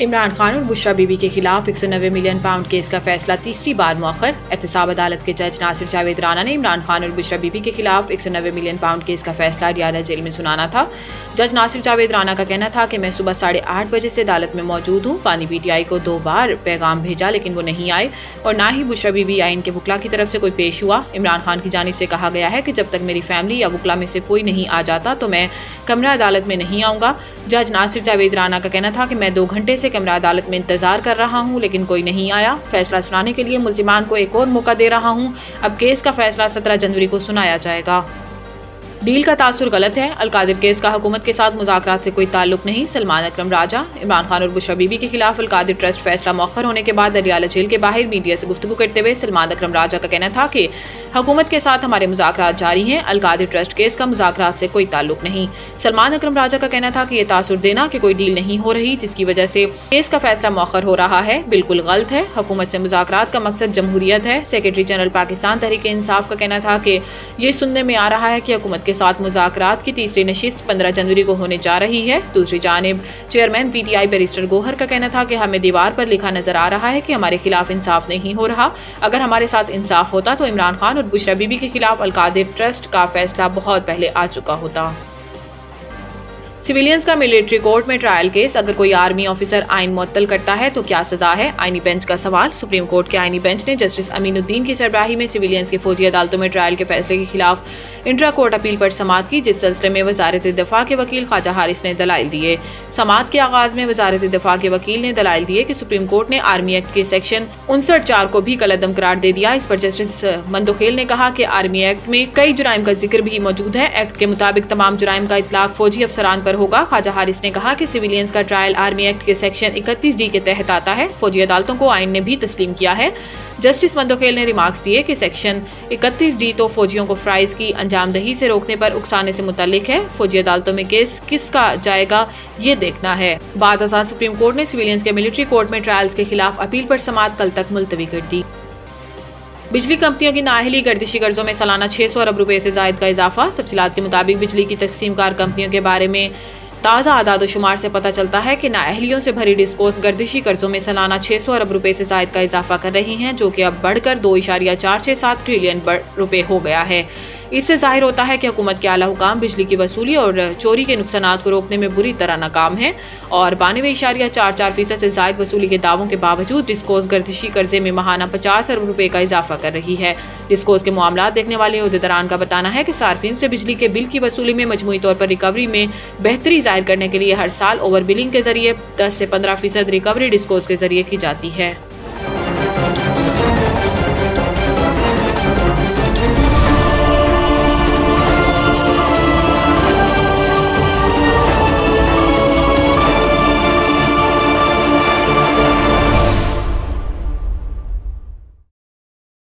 इमरान खान और बुशरा बीबी के खिलाफ 190 मिलियन पाउंड केस का फैसला तीसरी बार मौखर। एहतसाब अदालत के जज नासिर जावेद राना ने इमरान खान और बुशरा बीबी के खिलाफ 190 मिलियन पाउंड केस का फैसला अडियाला जेल में सुनाना था। जज नासिर जावेद राना का कहना था कि मैं सुबह 8:30 बजे से अदालत में मौजूद हूँ। पानी पीटीआई को 2 बार पैगाम भेजा लेकिन वो नहीं आए और ना ही बुशरा बीबी या इनके वकला की तरफ से कोई पेश हुआ। इमरान खान की जानिब से कहा गया है कि जब तक मेरी फैमिली या वकला में से कोई नहीं आ जाता तो मैं कमरा अदालत में नहीं आऊँगा। जज नासिर जावेद राना का कहना था कि मैं 2 घंटे से कमरा अदालत में इंतजार कर रहा हूं लेकिन कोई नहीं आया। फैसला सुनाने के लिए मुल्जिमान को एक और मौका दे रहा हूं। अब केस का फैसला 17 जनवरी को सुनाया जाएगा। डील का तासुर गलत है। अलकादिर केस का हुकूमत के साथ मुज़ाकरात से कोई ताल्लुक नहीं। सलमान अकरम राजा। इमरान खान और बुशरा बीबी के खिलाफ अलकादिर ट्रस्ट फैसला मौखर होने के बाद अडियाला जेल के बाहर मीडिया से गुफ्तगू करते हुए सलमान अकरम राजा का कहना था कि हुकूमत के साथ हमारे मुज़ाकरात जारी हैं। अलकादिर ट्रस्ट केस का मुज़ाकरात से कोई ताल्लुक नहीं। सलमान अकरम राजा का कहना था कि यह तासुर देना कि कोई डील नहीं हो रही जिसकी वजह से केस का फैसला मौखर हो रहा है बिल्कुल गलत है। हुकूमत से मुज़ाकरात का मकसद जमहूरियत है। सेक्रेटरी जनरल पाकिस्तान तहरीक इंसाफ का कहना था कि ये सुनने में आ रहा है कि हुकूमत के साथ मुज़ाकरात की तीसरी नशिस्त 15 जनवरी को होने जा रही है। दूसरी जानिब चेयरमैन पीटीआई बैरिस्टर गोहर का कहना था कि हमें दीवार पर लिखा नजर आ रहा है कि हमारे खिलाफ इंसाफ नहीं हो रहा। अगर हमारे साथ इंसाफ होता तो इमरान खान और बुशरा बीबी के खिलाफ अलकादिर ट्रस्ट का फैसला बहुत पहले आ चुका होता। सिविलियंस का मिलिट्री कोर्ट में ट्रायल केस। अगर कोई आर्मी ऑफिसर आइन मुअत्तल करता है तो क्या सजा है? आईनी बेंच का सवाल। सुप्रीम कोर्ट के आईनी बेंच ने जस्टिस अमीनुद्दीन की सरबराही में सिविलियंस की फौजी अदालतों में ट्रायल के फैसले के खिलाफ इंट्रा कोर्ट अपील पर समाअत की, जिस सिलसिले में वजारत दिफा के वकील ख्वाजा हारिस ने दलाइल दिए। समाअत के आगाज में वजारत दिफा के वकील ने दलाइल दिए कि सुप्रीम कोर्ट ने आर्मी एक्ट के सेक्शन 59(4) को भी कलअदम करार दे दिया। इस पर जस्टिस मंदोखेल ने कहा कि आर्मी एक्ट में कई जुराइम का जिक्र भी मौजूद है। एक्ट के मुताबिक तमाम जुराइम का इतलाक फौजी अफसरान पर होगा। ख्वाजा हारिस ने कहा कि सिविलियंस का ट्रायल आर्मी एक्ट के सेक्शन 31D के तहत आता है। फौजी अदालतों को आइन ने भी तस्लीम किया है। जस्टिस मंदोखेल ने रिमार्क्स दिए कि सेक्शन 31D तो फौजियों को फ्राइज की अंजामदही से रोकने पर उकसाने से मुताल्लिक है। फौजी अदालतों में केस किसका जाएगा ये देखना है। बाद अज़ान सुप्रीम कोर्ट ने सिविलियंस के मिलिट्री कोर्ट में ट्रायल्स के खिलाफ अपील पर समाअत कल तक मुलतवी कर दी। बिजली कंपनियों की नाअहली गर्दिशी कर्जों में सालाना 600 अरब रुपए से जायद का इजाफा। तफसीलात के मुताबिक बिजली की तकसीमकार कंपनियों के बारे में ताज़ा आदाद शुमार से पता चलता है कि नाअहलियों से भरी डिस्कोस गर्दिशी कर्जों में सालाना 600 अरब रुपए से जायद का इजाफा कर रही हैं, जो कि अब बढ़कर 2.467 ट्रिलियन रुपए हो गया है। इससे जाहिर होता है कि हुकूमत के आला हुकाम बिजली की वसूली और चोरी के नुकसानात को रोकने में बुरी तरह नाकाम है और 92.44% से जायद वसूली के दावों के बावजूद डिस्कोस गर्दिशी कर्जे में माहाना 50 अरब रुपए का इजाफा कर रही है। डिस्कोस के मामलात देखने वाले उहदेदारान का बताना है कि सार्फिन से बिजली के बिल की वसूली में मजमूई तौर पर रिकवरी में बेहतरी जाहिर करने के लिए हर साल ओवर बिलिंग के जरिए 10 से 15% रिकवरी डिस्कोस के जरिए की जाती है।